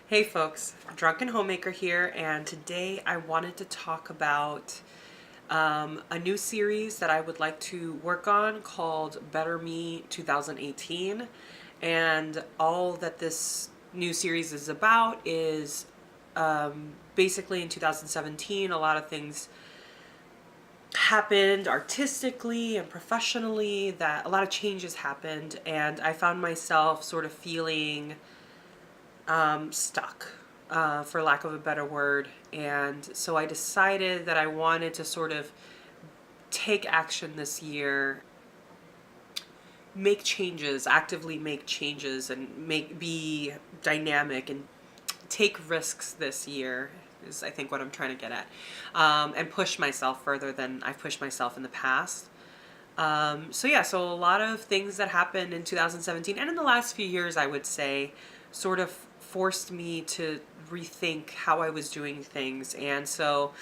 Hey folks, Drunken Homemaker here, and today I wanted to talk about a new series that I would like to work on called Better Me 2018. And all that this new series is about is basically in 2017, a lot of things happened artistically and professionally, that a lot of changes happened, and I found myself sort of feeling stuck, for lack of a better word. And so I decided that I wanted to sort of take action this year, make changes, actively make changes, and be dynamic and take risks this year. Is I think what I'm trying to get at, and push myself further than I've pushed myself in the past. So a lot of things that happened in 2017 and in the last few years, I would say, sort of forced me to rethink how I was doing things. And so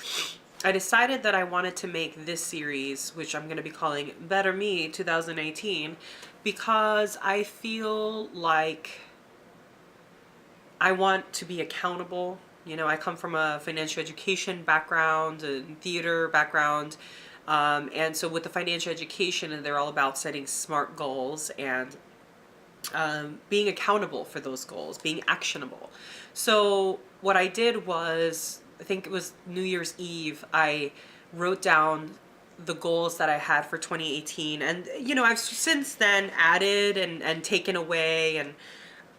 I decided that I wanted to make this series, which I'm going to be calling Better Me 2018, because I feel like I want to be accountable. You know, I come from a financial education background, a theater background. And so with the financial education, they're all about setting smart goals and being accountable for those goals, being actionable. So what I did was, I think it was New Year's Eve, I wrote down the goals that I had for 2018. And, you know, I've since then added and taken away and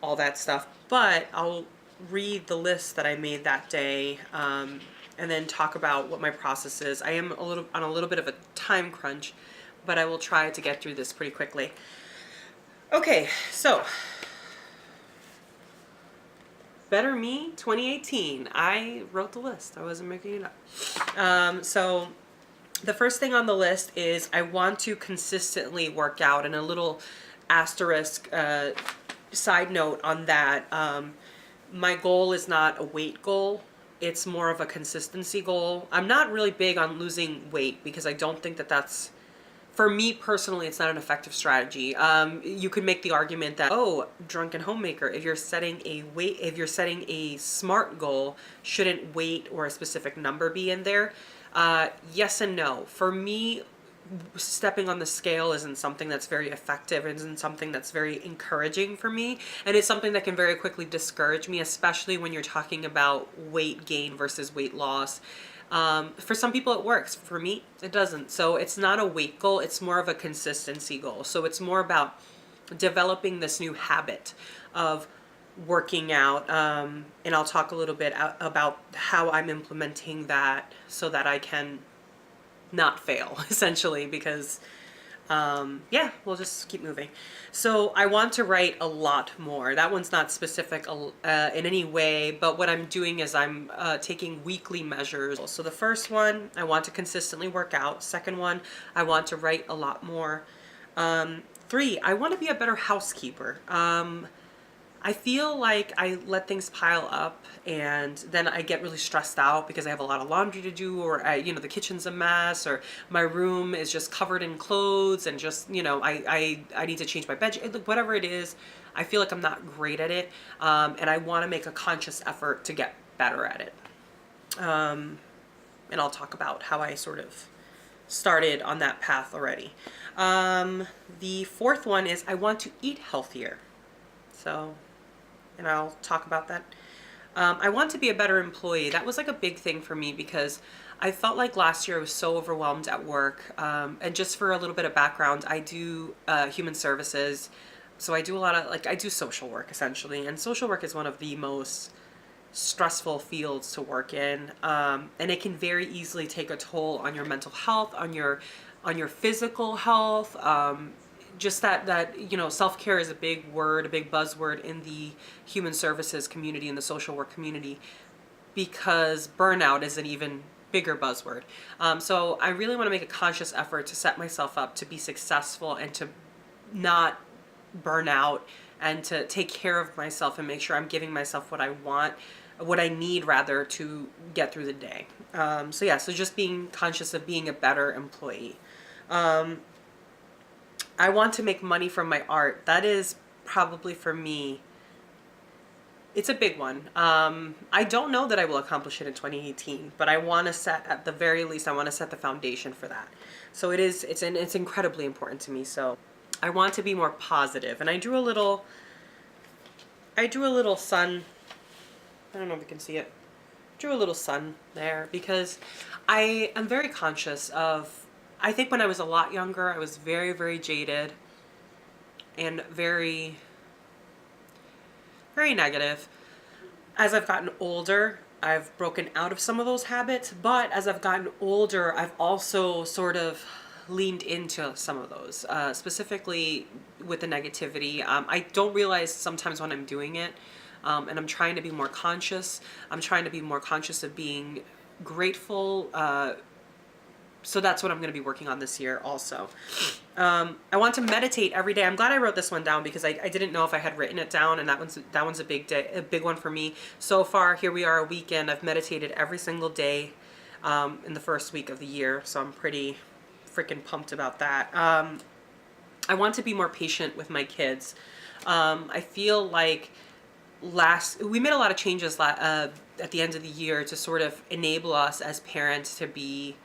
all that stuff. But I'll read the list that I made that day, and then talk about what my process is. I am on a little bit of a time crunch, but I will try to get through this pretty quickly. Okay, so Better Me 2018. I wrote the list. I wasn't making it up. So the first thing on the list is I want to consistently work out, and a little asterisk side note on that. My goal is not a weight goal. It's more of a consistency goal. I'm not really big on losing weight because I don't think that that's, for me personally, it's not an effective strategy. You could make the argument that, oh, drunken homemaker, if you're setting a smart goal, shouldn't weight or a specific number be in there? Yes and no. For me, stepping on the scale isn't something that's very effective. It isn't something that's very encouraging for me, and it's something that can very quickly discourage me, especially when you're talking about weight gain versus weight loss. For some people it works, for me it doesn't. So it's not a weight goal, it's more of a consistency goal. So it's more about developing this new habit of working out, and I'll talk a little bit about how I'm implementing that so that I can not fail, essentially, because yeah, we'll just keep moving. So I want to write a lot more. That one's not specific in any way, but what I'm doing is I'm taking weekly measures. So the first one, I want to consistently work out. Second one, I want to write a lot more. Three, I want to be a better housekeeper. I feel like I let things pile up, and then I get really stressed out because I have a lot of laundry to do, or the kitchen's a mess, or my room is just covered in clothes, and just, I need to change my bed, whatever it is. I feel like I'm not great at it, and I want to make a conscious effort to get better at it. And I'll talk about how I sort of started on that path already. The fourth one is I want to eat healthier. And I'll talk about that. I want to be a better employee. That was like a big thing for me because I felt like last year I was so overwhelmed at work. And just for a little bit of background, I do human services. So I do a lot of, I do social work essentially. And social work is one of the most stressful fields to work in. And it can very easily take a toll on your mental health, on your physical health. Just that self-care is a big word, a big buzzword in the human services community, in the social work community, because burnout is an even bigger buzzword. So I really want to make a conscious effort to set myself up to be successful and to not burn out, and to take care of myself and make sure I'm giving myself what I need rather, to get through the day. So just being conscious of being a better employee. I want to make money from my art. That is probably, for me, It's a big one. I don't know that I will accomplish it in 2018, but I want to set, at the very least, I want to set the foundation for that. So it's incredibly important to me. So I want to be more positive. And I drew a little sun. I don't know if you can see it. Drew a little sun there because I am very conscious of, I think when I was a lot younger, I was very, very jaded and very, very negative. As I've gotten older, I've broken out of some of those habits, but as I've gotten older, I've also sort of leaned into some of those, specifically with the negativity. I don't realize sometimes when I'm doing it, and I'm trying to be more conscious. I'm trying to be more conscious of being grateful. So that's what I'm going to be working on this year also. I want to meditate every day. I'm glad I wrote this one down because I didn't know if I had written it down, and that one's a big day, a big one for me. So far, here we are a weekend. I've meditated every single day in the first week of the year, so I'm pretty freaking pumped about that. I want to be more patient with my kids. I feel like we made a lot of changes at the end of the year to sort of enable us as parents to be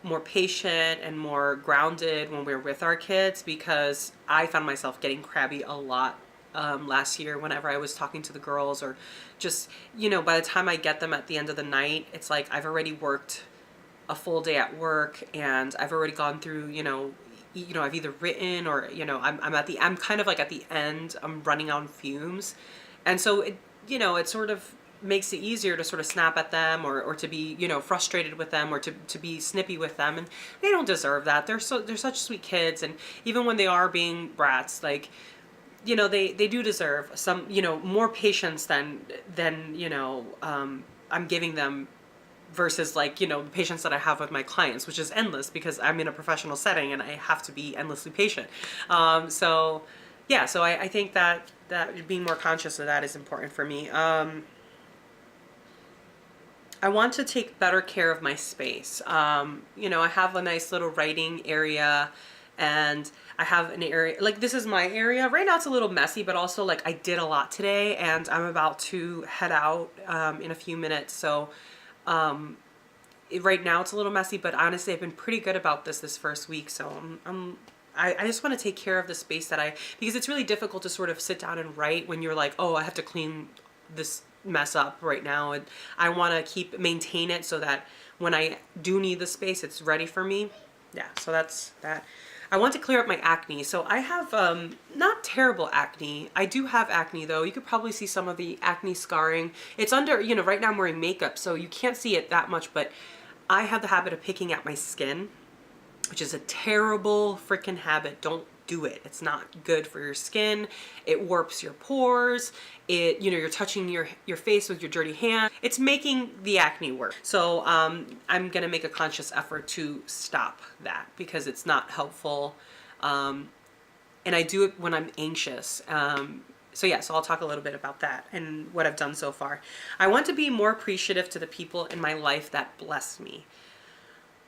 more patient and more grounded when we're with our kids, because I found myself getting crabby a lot last year whenever I was talking to the girls, or just, by the time I get them at the end of the night, it's like I've already worked a full day at work and I've already gone through, I've either written or, I'm kind of like at the end, I'm running on fumes. And so it sort of makes it easier to sort of snap at them or to be, frustrated with them, or to be snippy with them. And they don't deserve that. They're such sweet kids. And even when they are being brats, like, they do deserve some, more patience than I'm giving them, versus like, the patience that I have with my clients, which is endless because I'm in a professional setting and I have to be endlessly patient. So I think that being more conscious of that is important for me. I want to take better care of my space. I have a nice little writing area, and I have an area, like this is my area. Right now it's a little messy, but also like I did a lot today and I'm about to head out in a few minutes. So right now it's a little messy, but honestly I've been pretty good about this first week. So I just want to take care of the space because it's really difficult to sort of sit down and write when you're like, oh, I have to clean this mess up right now, and I want to maintain it so that when I do need the space, it's ready for me. Yeah, so that's that. I want to clear up my acne. So I have not terrible acne. I do have acne though. You could probably see some of the acne scarring. It's under, right now I'm wearing makeup, so you can't see it that much, but I have the habit of picking at my skin, which is a terrible freaking habit. Don't do it. It's not good for your skin. It warps your pores. You're touching your face with your dirty hand. It's making the acne worse. So I'm gonna make a conscious effort to stop that because it's not helpful. And I do it when I'm anxious. So I'll talk a little bit about that and what I've done so far. I want to be more appreciative to the people in my life that bless me.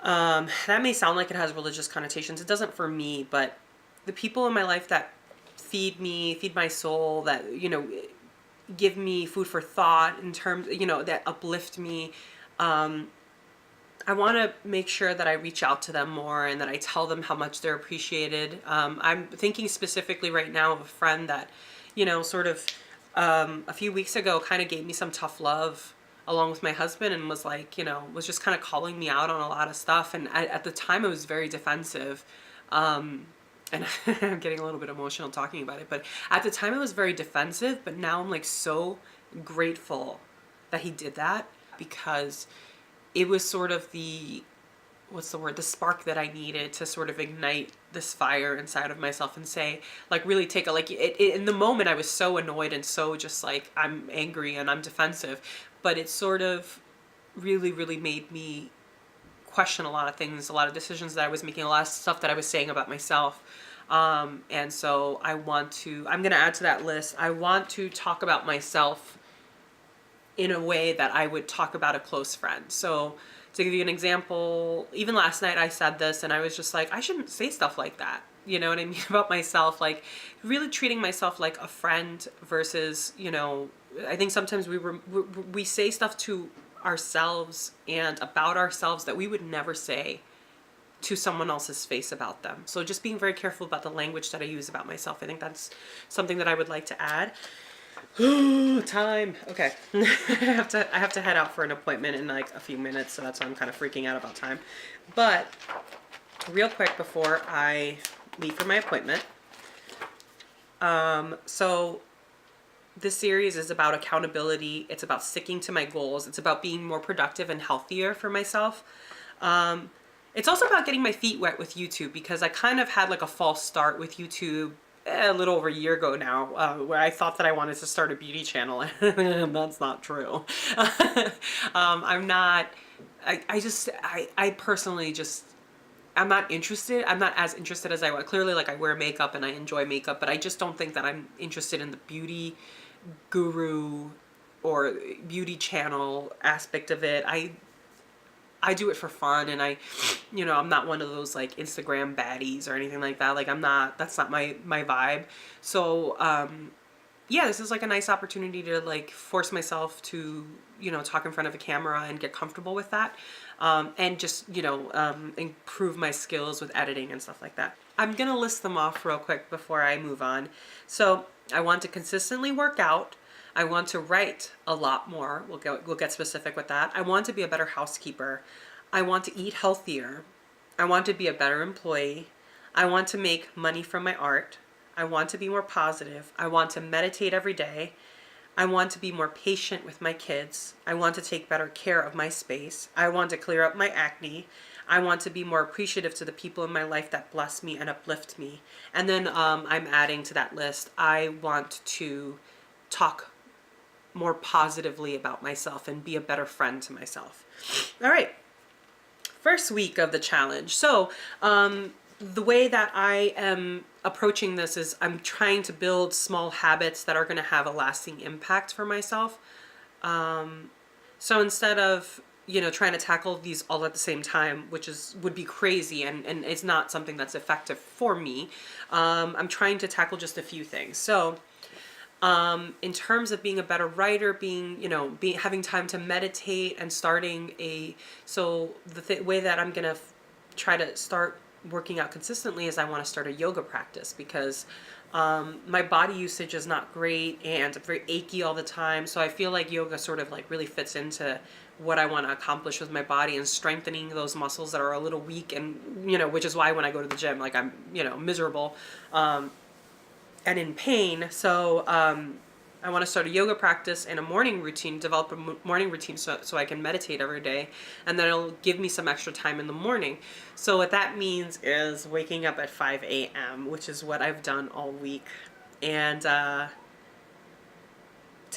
That may sound like it has religious connotations. It doesn't for me, but the people in my life that feed my soul, that, give me food for thought in terms, that uplift me. I want to make sure that I reach out to them more and that I tell them how much they're appreciated. I'm thinking specifically right now of a friend that, a few weeks ago kind of gave me some tough love along with my husband and was like, was just kind of calling me out on a lot of stuff. And at the time I was very defensive. And I'm getting a little bit emotional talking about it, but at the time I was very defensive, but now I'm like so grateful that he did that, because it was sort of the spark that I needed to sort of ignite this fire inside of myself and say, like, really take in the moment I was so annoyed and so just like, I'm angry and I'm defensive, but it sort of really, really made me question a lot of things, a lot of decisions that I was making, a lot of stuff that I was saying about myself. And so I'm going to add to that list. I want to talk about myself in a way that I would talk about a close friend. So to give you an example, even last night I said this and I was just like, I shouldn't say stuff like that. You know what I mean? About myself, like really treating myself like a friend versus, you know, I think sometimes we say stuff to ourselves and about ourselves that we would never say to someone else's face about them. So just being very careful about the language that I use about myself. I think that's something that I would like to add. Time. Okay. I have to head out for an appointment in like a few minutes, so that's why I'm kind of freaking out about time. But real quick before I leave for my appointment. So this series is about accountability. It's about sticking to my goals. It's about being more productive and healthier for myself. It's also about getting my feet wet with YouTube, because I kind of had like a false start with YouTube a little over a year ago now, where I thought that I wanted to start a beauty channel. That's not true. I'm not, I personally just, I'm not interested. I'm not as interested as I was. Clearly, like I wear makeup and I enjoy makeup, but I just don't think that I'm interested in the beauty guru or beauty channel aspect of it. I do it for fun, and you know, I'm not one of those like Instagram baddies or anything like that. Like that's not my vibe. So, yeah, this is like a nice opportunity to like force myself to, you know, talk in front of a camera and get comfortable with that. And just, you know, improve my skills with editing and stuff like that. I'm going to list them off real quick before I move on. So I want to consistently work out. I want to write a lot more. We'll get specific with that. I want to be a better housekeeper. I want to eat healthier. I want to be a better employee. I want to make money from my art. I want to be more positive. I want to meditate every day. I want to be more patient with my kids. I want to take better care of my space. I want to clear up my acne. I want to be more appreciative to the people in my life that bless me and uplift me. And then I'm adding to that list, I want to talk more positively about myself and be a better friend to myself. All right. First week of the challenge. So the way that I am approaching this is I'm trying to build small habits that are going to have a lasting impact for myself. So instead of, you know, trying to tackle these all at the same time, which would be crazy and it's not something that's effective for me, I'm trying to tackle just a few things. So in terms of being a better writer, having time to meditate and starting so the way that I'm going to try to start working out consistently is I want to start a yoga practice, because my body usage is not great and I'm very achy all the time. So I feel like yoga sort of like really fits into what I want to accomplish with my body and strengthening those muscles that are a little weak, and, you know, which is why when I go to the gym, like I'm, you know, miserable, and in pain. So I want to start a yoga practice and a morning routine, develop a morning routine so I can meditate every day, and then it'll give me some extra time in the morning. So what that means is waking up at 5 a.m., which is what I've done all week. And to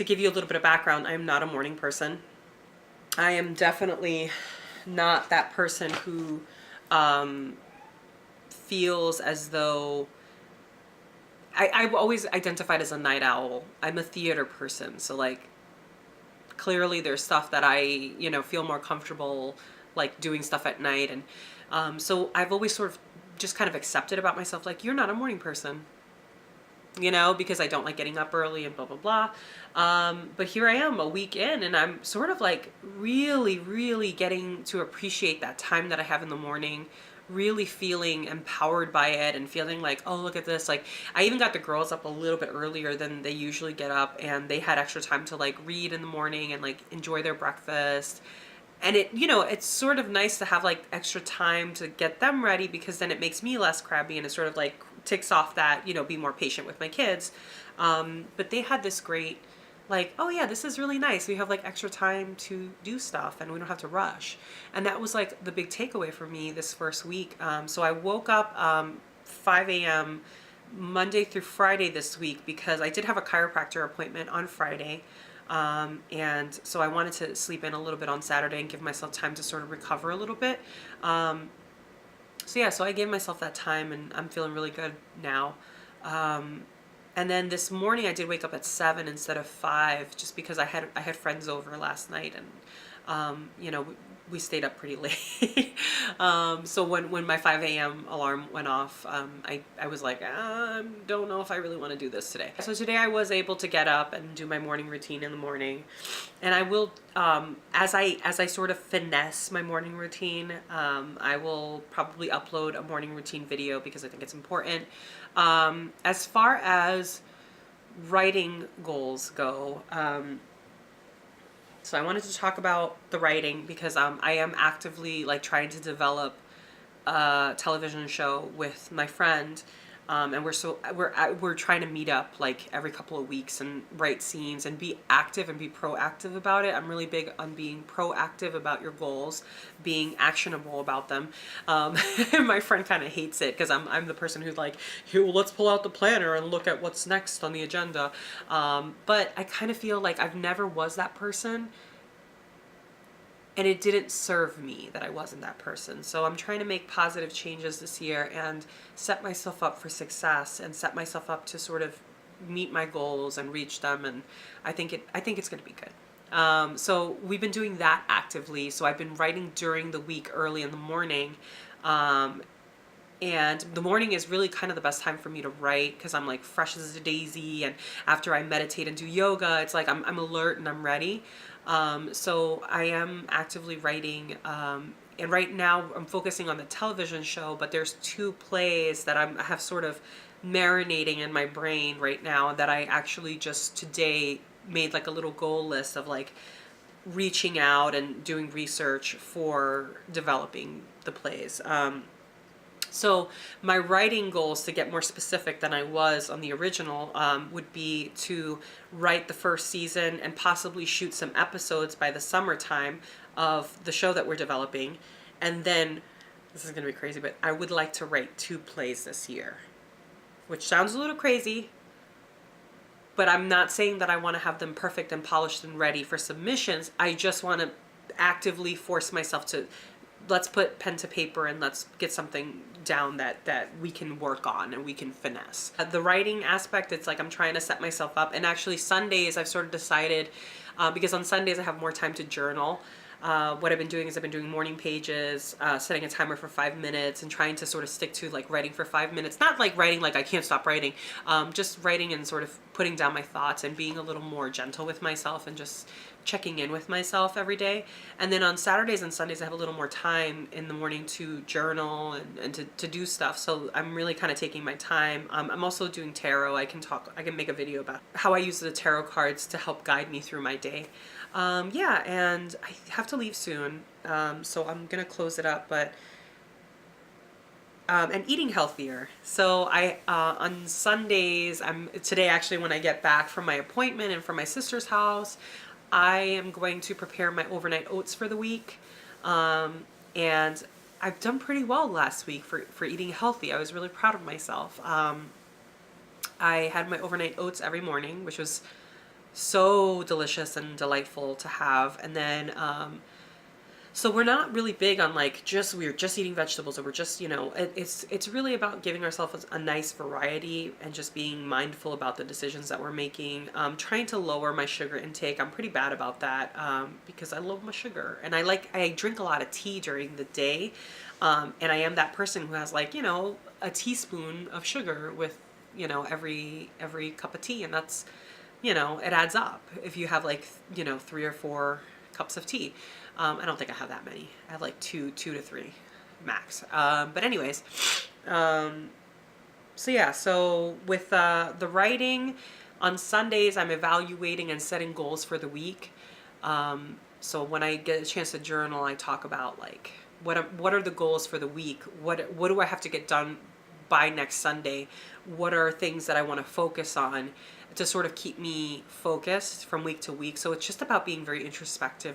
give you a little bit of background, I am not a morning person. I am definitely not that person who feels as though I've always identified as a night owl. I'm a theater person. So like clearly there's stuff that I, you know, feel more comfortable like doing stuff at night. And so I've always sort of just kind of accepted about myself, like, you're not a morning person, you know, because I don't like getting up early and blah, blah, blah. But here I am a week in, and I'm sort of like really, really getting to appreciate that time that I have in the morning, really feeling empowered by it and feeling like, oh, look at this. Like I even got the girls up a little bit earlier than they usually get up, and they had extra time to like read in the morning and like enjoy their breakfast. And it, you know, it's sort of nice to have like extra time to get them ready, because then it makes me less crabby and it sort of like ticks off that, you know, be more patient with my kids. But they had this great, like, oh yeah, this is really nice. We have like extra time to do stuff and we don't have to rush. And that was like the big takeaway for me this first week. So I woke up 5 a.m. Monday through Friday this week, because I did have a chiropractor appointment on Friday. And so I wanted to sleep in a little bit on Saturday and give myself time to sort of recover a little bit. So yeah, so I gave myself that time, and I'm feeling really good now. And then this morning I did wake up at 7 instead of 5, just because I had friends over last night, and You know, we stayed up pretty late. So when my 5 a.m. alarm went off, I was like, I don't know if I really want to do this today. So today I was able to get up and do my morning routine in the morning. And I will, as I sort of finesse my morning routine, I will probably upload a morning routine video because I think it's important. As far as writing goals go, so I wanted to talk about the writing because I am actively like trying to develop a television show with my friend, and we're trying to meet up like every couple of weeks and write scenes and be active and be proactive about it. I'm really big on being proactive about your goals, being actionable about them. My friend kind of hates it because I'm the person who's like, here, well, let's pull out the planner and look at what's next on the agenda. But I kind of feel like I've never was that person. And it didn't serve me that I wasn't that person. So I'm trying to make positive changes this year and set myself up for success and set myself up to sort of meet my goals and reach them. And I think it's going to be good. So we've been doing that actively. So I've been writing during the week early in the morning. And the morning is really kind of the best time for me to write because I'm like fresh as a daisy. And after I meditate and do yoga, it's like I'm alert and I'm ready. So I am actively writing, and right now I'm focusing on the television show, but there's 2 plays that I have sort of marinating in my brain right now that I actually just today made like a little goal list of like reaching out and doing research for developing the plays. So my writing goals, to get more specific than I was on the original, would be to write the first season and possibly shoot some episodes by the summertime of the show that we're developing. And then, this is going to be crazy, but I would like to write 2 plays this year, which sounds a little crazy, but I'm not saying that I want to have them perfect and polished and ready for submissions. I just want to actively force myself to, let's put pen to paper and let's get something down that we can work on and we can finesse. The writing aspect, it's like I'm trying to set myself up. And actually Sundays I've sort of decided, because on Sundays I have more time to journal. What I've been doing is I've been doing morning pages, setting a timer for 5 minutes and trying to sort of stick to like writing for 5 minutes. Not like writing like I can't stop writing, just writing and sort of putting down my thoughts and being a little more gentle with myself and just checking in with myself every day. And then on Saturdays and Sundays I have a little more time in the morning to journal and to do stuff. So I'm really kind of taking my time. I'm also doing tarot. I can make a video about how I use the tarot cards to help guide me through my day. Yeah, and I have to leave soon, so I'm gonna close it up, but and eating healthier. So I on Sundays, today actually when I get back from my appointment and from my sister's house, I am going to prepare my overnight oats for the week, and I've done pretty well last week for eating healthy. I was really proud of myself. I had my overnight oats every morning, which was so delicious and delightful to have. And then so we're not really big on like we're just eating vegetables, or we're just, you know, it's really about giving ourselves a nice variety and just being mindful about the decisions that we're making. Trying to lower my sugar intake. I'm pretty bad about that, because I love my sugar, and I drink a lot of tea during the day, and I am that person who has like, you know, a teaspoon of sugar with, you know, every cup of tea, and that's, you know, it adds up if you have like, you know, 3 or 4 cups of tea. I don't think I have that many. I have like 2 to 3 max. But anyways, so yeah, so with the writing on Sundays, I'm evaluating and setting goals for the week. So when I get a chance to journal, I talk about like what are the goals for the week? What do I have to get done by next Sunday? What are things that I want to focus on to sort of keep me focused from week to week? So it's just about being very introspective